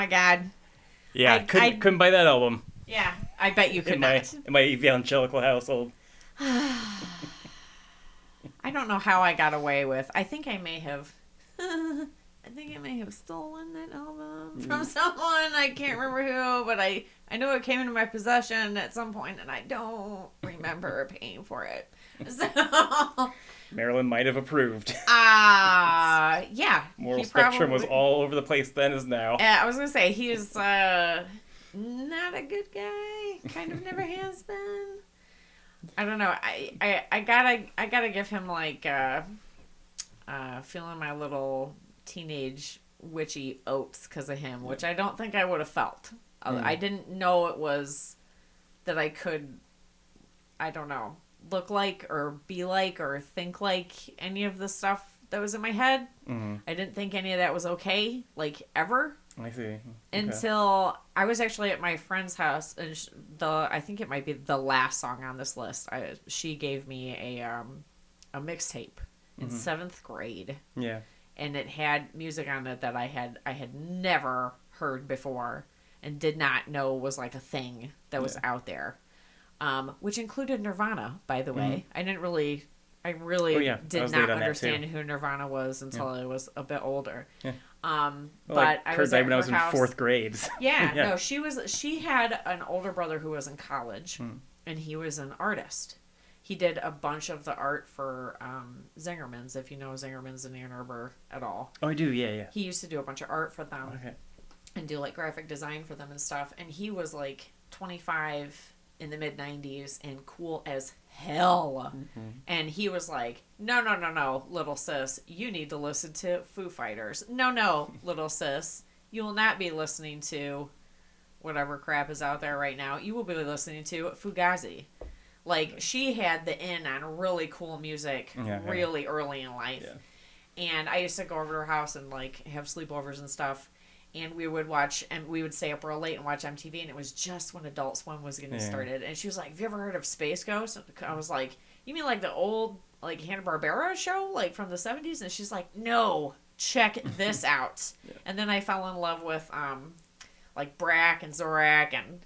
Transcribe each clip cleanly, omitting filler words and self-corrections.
God. Yeah, couldn't buy that album. Yeah, I bet you could not. In my evangelical household. I don't know how I got away with. I think I may have. I think I may have stolen that album from someone. I can't remember who, but I know it came into my possession at some point, and I don't remember paying for it. So Marilyn might have approved. Yeah. Moral spectrum was all over the place then as now. I was gonna say he's not a good guy. Kind of never has been. I don't know. I gotta give him like feeling my little teenage witchy oats because of him, which I don't think I would have felt. I didn't know it was that I could, I don't know, look like or be like or think like any of the stuff that was in my head. Mm-hmm. I didn't think any of that was okay, like ever. I see. Okay. Until I was actually at my friend's house, and I think it might be the last song on this list. She gave me a mixtape in 7th grade. Yeah. And it had music on it that I had never heard before and did not know was like a thing that was out there. Which included Nirvana, by the way. I really did not understand who Nirvana was until I was a bit older. Yeah. But I was at when I was in house. 4th grade. Yeah, no, she had an older brother who was in college, and he was an artist. He did a bunch of the art for Zingerman's, if you know Zingerman's in Ann Arbor at all. Oh, I do, yeah. He used to do a bunch of art for them and do like graphic design for them and stuff. And he was like 25 in the mid-90s and cool as hell. Mm-hmm. And he was like, no, little sis, you need to listen to Foo Fighters. No, little sis, you will not be listening to whatever crap is out there right now. You will be listening to Fugazi. Like, she had the in on really cool music really early in life. Yeah. And I used to go over to her house and, like, have sleepovers and stuff. And we would watch, and we would stay up real late and watch MTV. And it was just when Adult Swim was getting started. And she was like, have you ever heard of Space Ghost? And I was like, you mean like the old, like, Hanna-Barbera show? Like, from the 70s? And she's like, no, check this out. And then I fell in love with, like, Brack and Zorak and,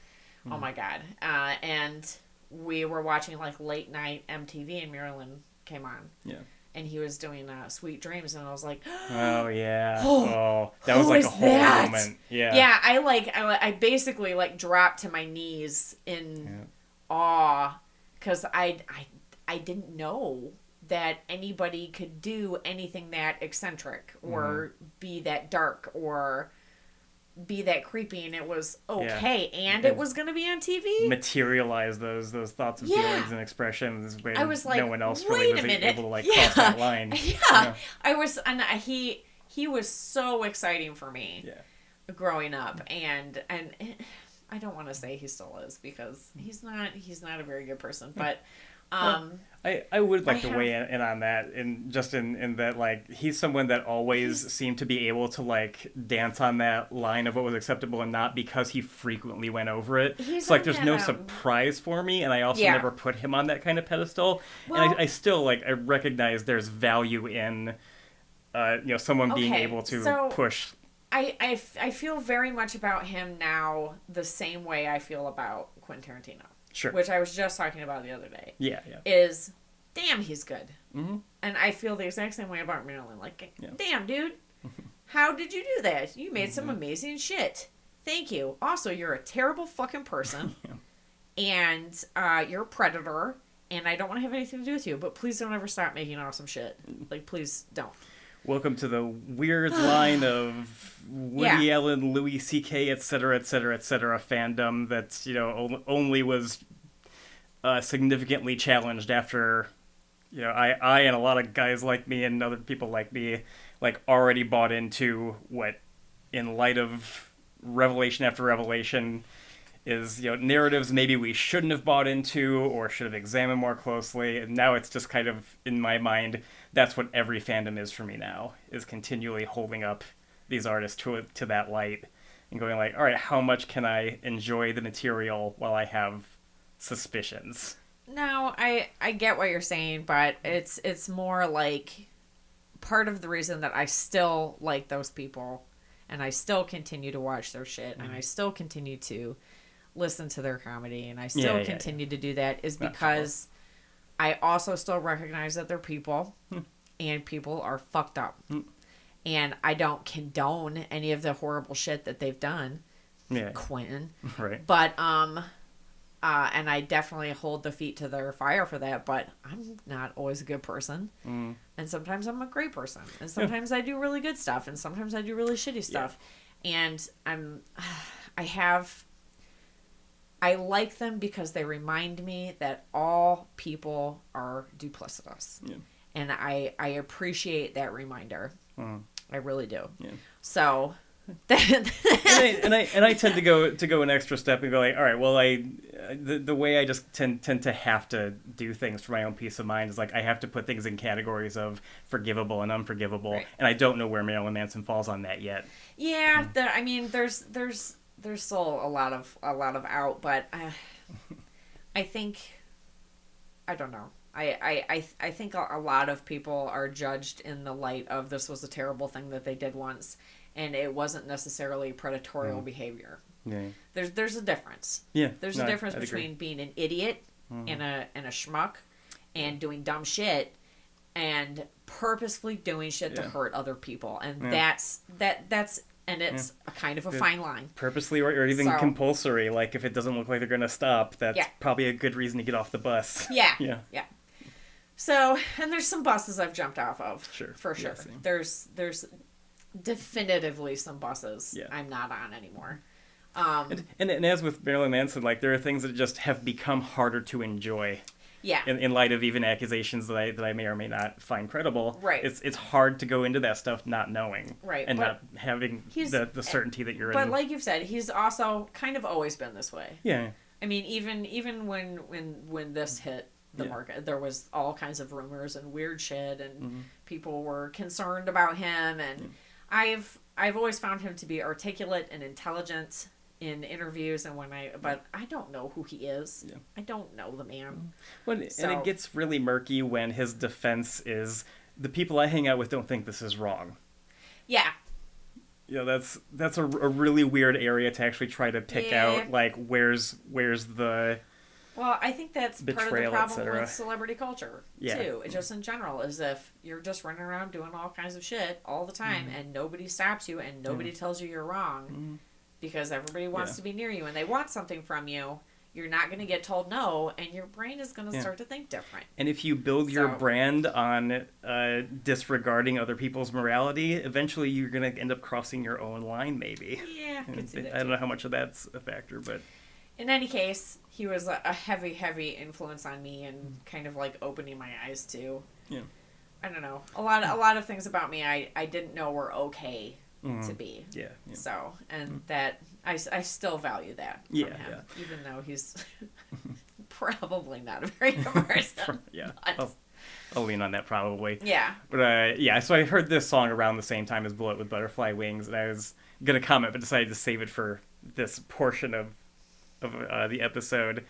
oh my God. And we were watching like late night MTV and Marilyn came on. Yeah. And he was doing Sweet Dreams and I was like, oh yeah. Oh, that was like a whole moment. Yeah. Yeah, I basically like dropped to my knees in awe cuz I didn't know that anybody could do anything that eccentric or be that dark or be that creepy, and it was okay, and it was going to be on TV. Materialize those thoughts and feelings and expressions when I was like, no one else really was able to like cross that line. Yeah, I was, and he was so exciting for me growing up, and I don't want to say he still is because he's not a very good person, but. I would like to weigh in on that, and just in that, like, he's someone that always seemed to be able to, like, dance on that line of what was acceptable and not because he frequently went over it. It's like there's no surprise for me, and I also never put him on that kind of pedestal. Well, and I still, like, I recognize there's value in, someone being able to push. I feel very much about him now the same way I feel about Quentin Tarantino. Sure. Which I was just talking about the other day. Yeah. Is, damn, he's good. Mm-hmm. And I feel the exact same way about Marilyn. Like, damn, dude, how did you do that? You made some amazing shit. Thank you. Also, you're a terrible fucking person. And you're a predator. And I don't want to have anything to do with you. But please don't ever stop making awesome shit. Like, please don't. Welcome to the weird line of Woody Allen, Louis C.K., etc., fandom that's, only was significantly challenged after, I and a lot of guys like me and other people like me, like, already bought into what, in light of revelation after revelation, is, narratives maybe we shouldn't have bought into or should have examined more closely. And now it's just kind of, in my mind, that's what every fandom is for me now, is continually holding up these artists to that light and going like, all right, how much can I enjoy the material while I have suspicions? No, I get what you're saying, but it's more like part of the reason that I still like those people and I still continue to watch their shit, and I still continue to listen to their comedy, and I still continue to do that, is because I also still recognize that they're people, and people are fucked up. And I don't condone any of the horrible shit that they've done. Quentin. Right. But, and I definitely hold the feet to their fire for that, but I'm not always a good person. And sometimes I'm a great person. And sometimes I do really good stuff, and sometimes I do really shitty stuff. And I like them because they remind me that all people are duplicitous. And I appreciate that reminder. I really do. So... and I tend to go an extra step and go like, all right, well, the way I just tend to have to do things for my own peace of mind is like I have to put things in categories of forgivable and unforgivable, right. And I don't know where Marilyn Manson falls on that yet. Yeah, I mean, there's still a lot of out, but I think, I don't know. I think a lot of people are judged in the light of this was a terrible thing that they did once. And it wasn't necessarily predatory behavior. There's a difference. There's a difference between being an idiot and a schmuck and doing dumb shit and purposefully doing shit to hurt other people. And that's it's a kind of a fine line. Purposely or even compulsory. Like if it doesn't look like they're gonna stop, that's probably a good reason to get off the bus. Yeah. So, and there's some buses I've jumped off of. For sure. There's definitively some buses I'm not on anymore. And as with Marilyn Manson, like there are things that just have become harder to enjoy. In light of even accusations that I may or may not find credible. Right. It's hard to go into that stuff not knowing. Right. And not having the certainty that you're in. But like you've said, he's also kind of always been this way. Yeah. I mean, even when this hit the market, there was all kinds of rumors and weird shit, and people were concerned about him, and I've always found him to be articulate and intelligent in interviews, and but I don't know who he is. I don't know the man. And it gets really murky when his defense is the people I hang out with don't think this is wrong. That's a really weird area to actually try to pick out. Like where's the Well, I think that's part of the problem with celebrity culture, too. Just in general, is if you're just running around doing all kinds of shit all the time, and nobody stops you, and nobody tells you you're wrong, because everybody wants to be near you, and they want something from you, you're not going to get told no, and your brain is going to start to think different. And if you build your brand on disregarding other people's morality, eventually you're going to end up crossing your own line, maybe. Yeah, I can see that I don't know how much of that's a factor, but... In any case, he was a heavy, heavy influence on me and kind of like opening my eyes to. I don't know. A lot of things about me I didn't know were okay to be. So, and that I still value that from him, even though he's probably not a very good person. I'll lean on that probably. But so I heard this song around the same time as Bullet with Butterfly Wings, and I was gonna comment but decided to save it for this portion of the episode.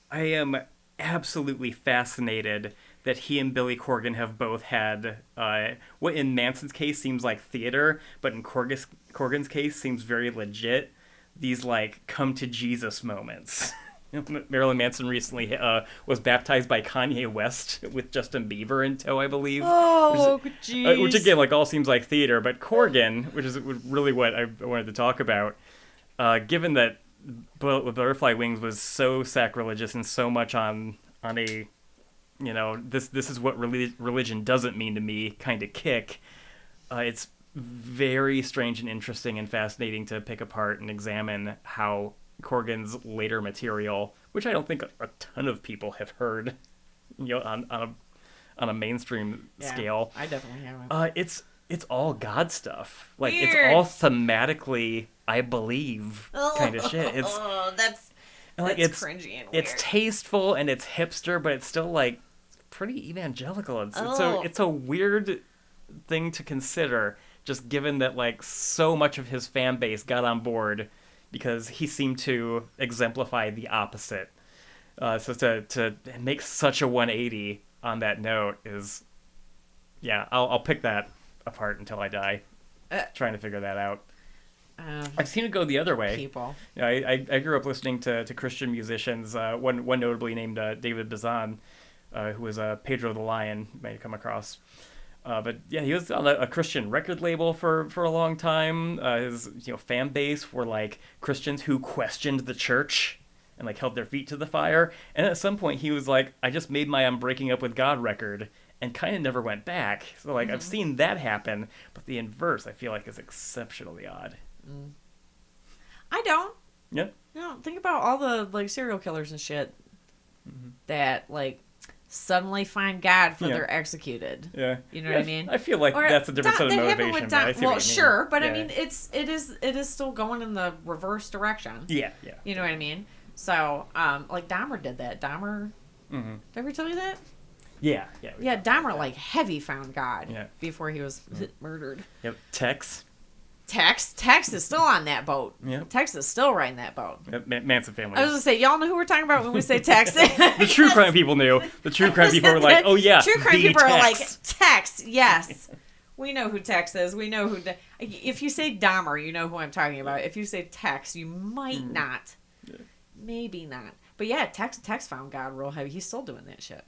I am absolutely fascinated that he and Billy Corgan have both had what in Manson's case seems like theater, but in Corgan's case seems very legit. These like come to Jesus moments. Marilyn Manson recently was baptized by Kanye West with Justin Bieber in tow, I believe. Oh, jeez. Which again, like all seems like theater, but Corgan, which is really what I wanted to talk about, given that Butterfly Wings was so sacrilegious and so much on a, this is what religion doesn't mean to me kind of kick. It's very strange and interesting and fascinating to pick apart and examine how Corgan's later material, which I don't think a ton of people have heard, on a mainstream scale. I definitely haven't. It's all God stuff. Like Weird. It's all thematically, I believe, kind of shit. That's cringy and weird. It's tasteful and it's hipster, but it's still like pretty evangelical. It's a weird thing to consider, just given that like so much of his fan base got on board because he seemed to exemplify the opposite. So to make such a 180 on that note is, I'll pick that apart until I die, trying to figure that out. I've seen it go the other way. People. Yeah, I grew up listening to Christian musicians. One notably named David Bazan, who was Pedro the Lion. You might have come across. But yeah, he was on a Christian record label for a long time. His fan base were like Christians who questioned the church and like held their feet to the fire. And at some point, he was like, "I just made my I'm Breaking Up with God record," and kind of never went back. So like I've seen that happen, but the inverse I feel like is exceptionally odd. I don't. Yeah. No, think about all the like serial killers and shit that like suddenly find God for they're executed. Yeah. You know what I mean? I feel like that's a different set of motivation. Well, sure, but I mean it is still going in the reverse direction. Yeah. You know what I mean? So, like Dahmer did that. Dahmer. Did I ever tell you that? Yeah. Yeah, Dahmer like heavy found God before he was murdered. Yep. Tex Tex is still on that boat. Yep. Tex is still riding that boat. Yep. Manson family. I was gonna say, y'all know who we're talking about when we say Tex. The true crime people knew. The true crime people were like, "Oh yeah, true crime people Tex. are like Tex." Yes, we know who Tex is. We know who. If you say Dahmer, you know who I'm talking about. If you say Tex, you might not. Maybe not. But yeah, Tex found God real heavy. He's still doing that shit.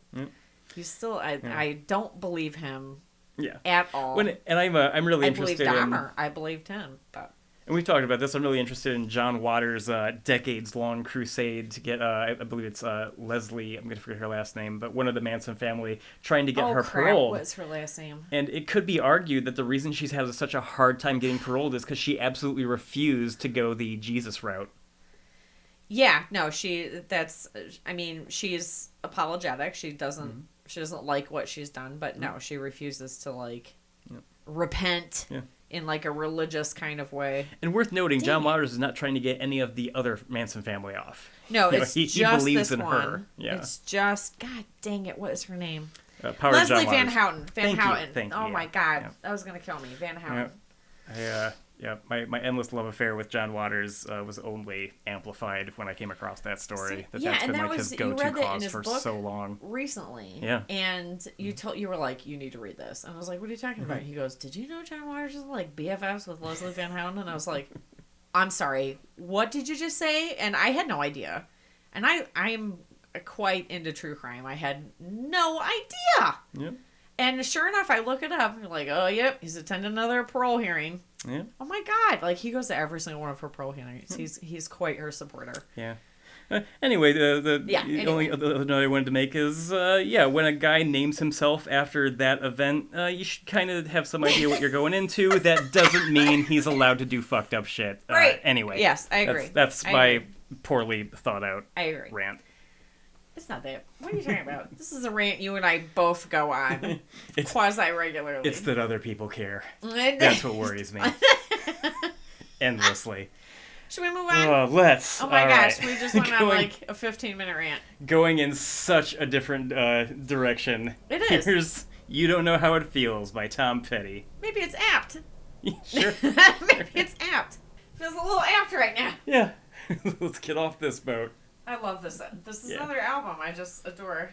He's still. I don't believe him. Yeah. At all. And I'm really interested in Dahmer. I believed him. But. And we've talked about this. I'm really interested in John Waters' decades-long crusade to get, I believe it's Leslie, I'm going to forget her last name, but one of the Manson family trying to get her paroled. What's her last name? And it could be argued that the reason she's had such a hard time getting paroled is because she absolutely refused to go the Jesus route. Yeah, no, she's apologetic. She doesn't like what she's done, but no, she refuses to like repent in like a religious kind of way. And worth noting, John Waters is not trying to get any of the other Manson family off. No, it's he just believes this in one. her. Yeah. It's just, God dang it, what is her name? Leslie Van Houten. Thank you. Oh my God, that was gonna kill me. Van Houten. My endless love affair with John Waters was only amplified when I came across that story. That's been like his go-to cause for so long. Recently. Yeah. And you were like, you need to read this. And I was like, what are you talking about? He goes, did you know John Waters is like BFFs with Leslie Van Houten? And I was like, I'm sorry, what did you just say? And I had no idea. And I'm quite into true crime. I had no idea. Yep. And sure enough, I look it up, and you're like, oh, yep, he's attending another parole hearing. Yeah. Oh, my God. Like, he goes to every single one of her parole hearings. He's quite her supporter. Yeah. Anyway, the only other note I wanted to make is, when a guy names himself after that event, you should kind of have some idea what you're going into. That doesn't mean he's allowed to do fucked up shit. Right. Anyway. Yes, I agree. That's my poorly thought out rant. It's not that. What are you talking about? This is a rant you and I both go on quasi-regularly. It's that other people care. That's what worries me. Endlessly. Should we move on? Let's. Oh my gosh, right. We just went on like a 15-minute rant. Going in such a different direction. It is. Here's You Don't Know How It Feels by Tom Petty. Maybe it's apt. Sure. Maybe it's apt. Feels a little apt right now. Yeah. Let's get off this boat. I love this. This is another album I just adore.